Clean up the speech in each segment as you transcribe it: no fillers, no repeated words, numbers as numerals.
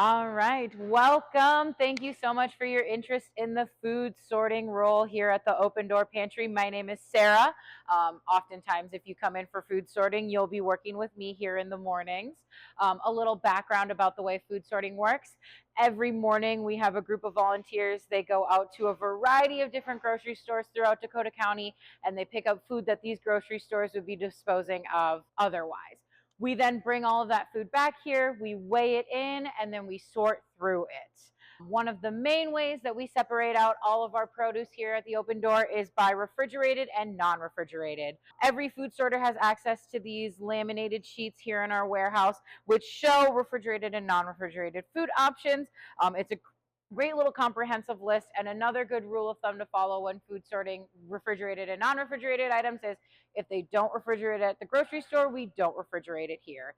All right, welcome. Thank you so much for your interest in the food sorting role here at the Open Door Pantry. My name is Sarah. Oftentimes, if you come in for food sorting, you'll be working with me here in the mornings. A little background about the way food sorting works. Every morning, we have a group of volunteers. They go out to a variety of different grocery stores throughout Dakota County, and they pick up food that these grocery stores would be disposing of otherwise. We then bring all of that food back here, we weigh it in, and then we sort through it. One of the main ways that we separate out all of our produce here at the Open Door is by refrigerated and non-refrigerated. Every food sorter has access to these laminated sheets here in our warehouse, which show refrigerated and non-refrigerated food options. It's a great little comprehensive list, and another good rule of thumb to follow when food sorting refrigerated and non-refrigerated items is if they don't refrigerate it at the grocery store, we don't refrigerate it here.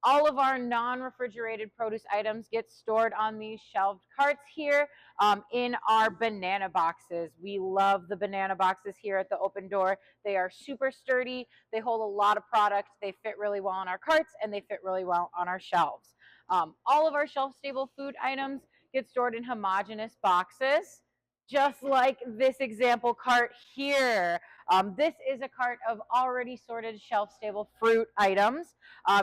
All of our non-refrigerated produce items get stored on these shelved carts here in our banana boxes. We love the banana boxes here at the Open Door. They are super sturdy. They hold a lot of product. They fit really well on our carts, and they fit really well on our shelves. All of our shelf-stable food items get stored in homogeneous boxes, just like this example cart here. This is a cart of already sorted shelf-stable fruit items.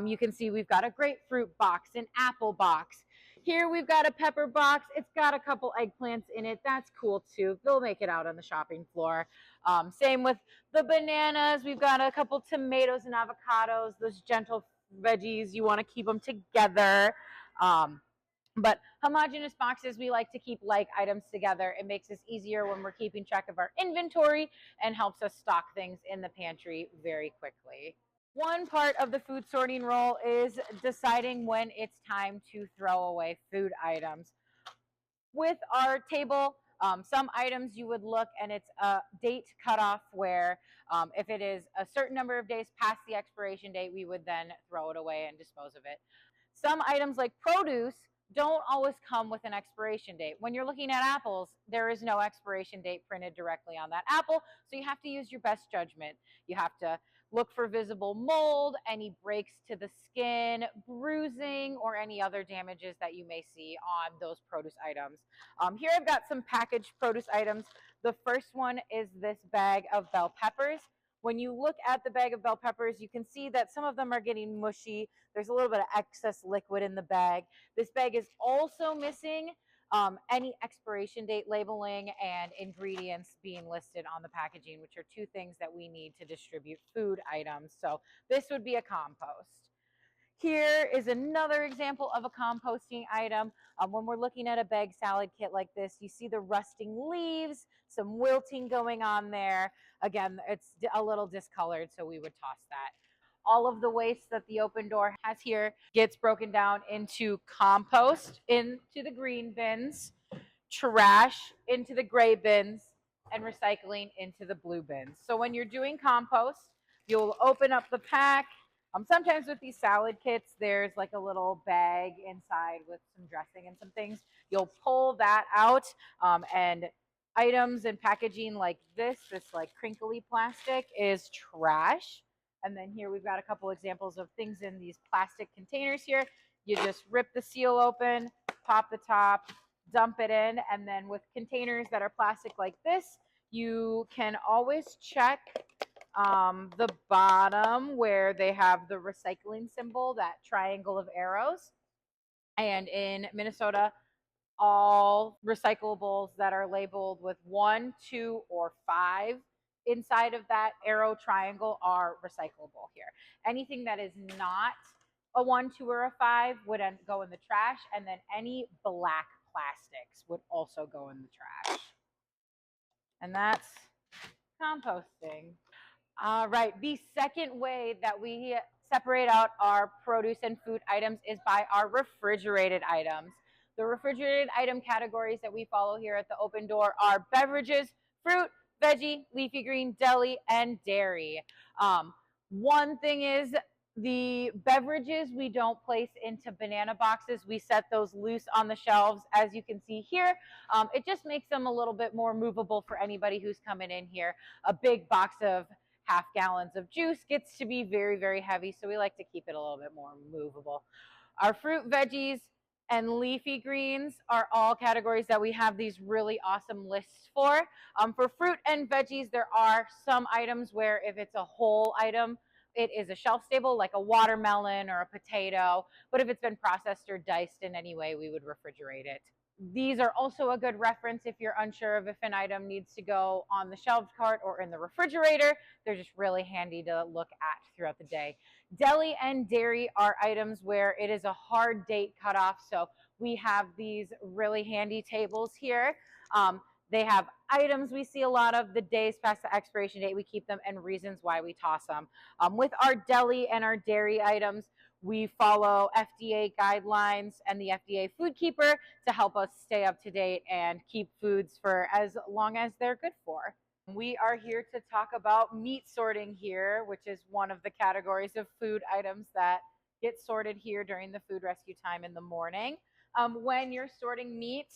You can see we've got a grapefruit box, an apple box. Here we've got a pepper box. It's got a couple eggplants in it. That's cool too. They'll make it out on the shopping floor. Same with the bananas. We've got a couple tomatoes and avocados, those gentle veggies. You want to keep them together. But homogeneous boxes, we like to keep like items together. It makes us easier when we're keeping track of our inventory and helps us stock things in the pantry very quickly. One part of the food sorting role is deciding when it's time to throw away food items. With our table, some items you would look and it's a date cutoff where if it is a certain number of days past the expiration date, we would then throw it away and dispose of it. Some items like produce don't always come with an expiration date. When you're looking at apples, there is no expiration date printed directly on that apple, so you have to use your best judgment. You have to look for visible mold, any breaks to the skin, bruising, or any other damages that you may see on those produce items. Here I've got some packaged produce items. The first one is this bag of bell peppers. When you look at the bag of bell peppers, you can see that some of them are getting mushy. There's a little bit of excess liquid in the bag. This bag is also missing any expiration date labeling and ingredients being listed on the packaging, which are two things that we need to distribute food items. So this would be a compost. Here is another example of a composting item. When we're looking at a bag salad kit like this, you see the rusting leaves, some wilting going on there. Again, it's a little discolored, so we would toss that. All of the waste that the Open Door has here gets broken down into compost into the green bins, trash into the gray bins, and recycling into the blue bins. So when you're doing compost, you'll open up the pack. Sometimes with these salad kits, there's like a little bag inside with some dressing and some things. You'll pull that out and items and packaging like this like crinkly plastic is trash. And then here we've got a couple examples of things in these plastic containers here. You just rip the seal open, pop the top, dump it in, and then with containers that are plastic like this, you can always check the bottom where they have the recycling symbol, that triangle of arrows. And in Minnesota, all recyclables that are labeled with 1, 2, or 5 inside of that arrow triangle are recyclable here. Anything that is not a 1, 2, or a 5 would go in the trash, and then any black plastics would also go in the trash. And that's composting. All right, the second way that we separate out our produce and food items is by our refrigerated items. The refrigerated item categories that we follow here at the Open Door are beverages, fruit, veggie, leafy green, deli, and dairy. One thing is the beverages we don't place into banana boxes. We set those loose on the shelves, as you can see here. It just makes them a little bit more movable for anybody who's coming in here. A big box of half gallons of juice gets to be very, very heavy, so we like to keep it a little bit more movable. Our fruit, veggies, and leafy greens are all categories that we have these really awesome lists for. For fruit and veggies, there are some items where if it's a whole item, it is a shelf stable, like a watermelon or a potato. But if it's been processed or diced in any way, we would refrigerate it. These are also a good reference if you're unsure of if an item needs to go on the shelved cart or in the refrigerator. They're just really handy to look at throughout the day. Deli and dairy are items where it is a hard date cutoff. So we have these really handy tables here. They have items we see a lot of, the days past the expiration date, we keep them, and reasons why we toss them. With our deli and our dairy items, we follow FDA guidelines and the FDA Food Keeper to help us stay up to date and keep foods for as long as they're good for. We are here to talk about meat sorting here, which is one of the categories of food items that get sorted here during the food rescue time in the morning. When you're sorting meat,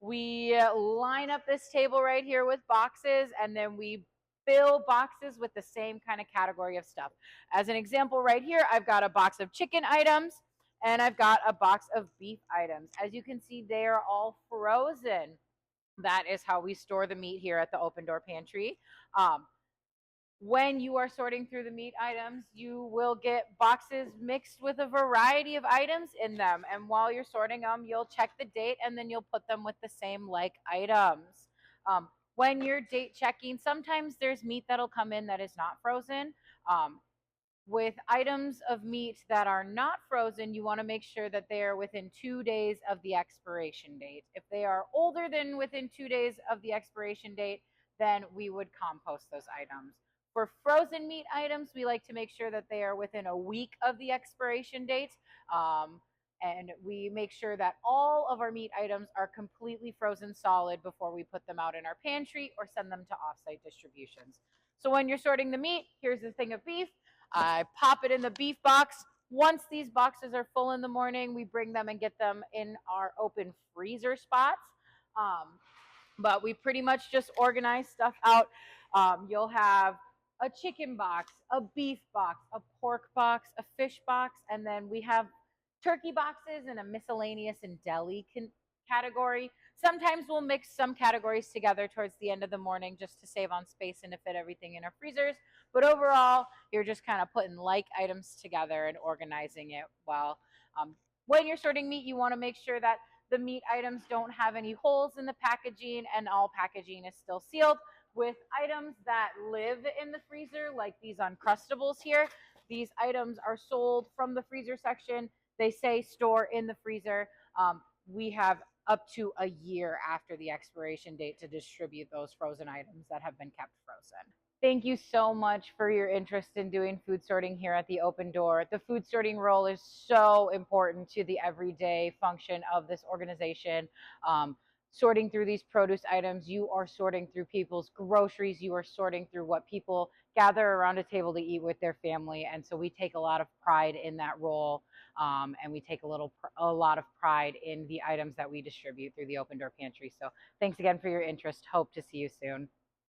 we line up this table right here with boxes, and then we fill boxes with the same kind of category of stuff. As an example right here, I've got a box of chicken items and I've got a box of beef items. As you can see, they are all frozen. That is how we store the meat here at the Open Door Pantry. Um, when you are sorting through the meat items, you will get boxes mixed with a variety of items in them. And while you're sorting them, you'll check the date and then you'll put them with the same like items. When you're date checking, sometimes there's meat that'll come in that is not frozen. With items of meat that are not frozen, you want to make sure that they are within 2 days of the expiration date. If they are older than within 2 days of the expiration date, then we would compost those items. For frozen meat items, we like to make sure that they are within a week of the expiration date. And we make sure that all of our meat items are completely frozen solid before we put them out in our pantry or send them to offsite distributions. So when you're sorting the meat, here's the thing of beef. I pop it in the beef box. Once these boxes are full in the morning, we bring them and get them in our open freezer spots. But we pretty much just organize stuff out. You'll have a chicken box, a beef box, a pork box, a fish box, and then we have turkey boxes and a miscellaneous and deli category. Sometimes we'll mix some categories together towards the end of the morning just to save on space and to fit everything in our freezers. But overall, you're just kind of putting like items together and organizing it well. When you're sorting meat, you want to make sure that the meat items don't have any holes in the packaging and all packaging is still sealed. With items that live in the freezer, like these Uncrustables here, these items are sold from the freezer section. They say store in the freezer. We have up to a year after the expiration date to distribute those frozen items that have been kept frozen. Thank you so much for your interest in doing food sorting here at the Open Door. The food sorting role is so important to the everyday function of this organization. Sorting through these produce items, you are sorting through people's groceries, you are sorting through what people gather around a table to eat with their family. And so we take a lot of pride in that role. And we take a lot of pride in the items that we distribute through the Open Door Pantry. So thanks again for your interest. Hope to see you soon.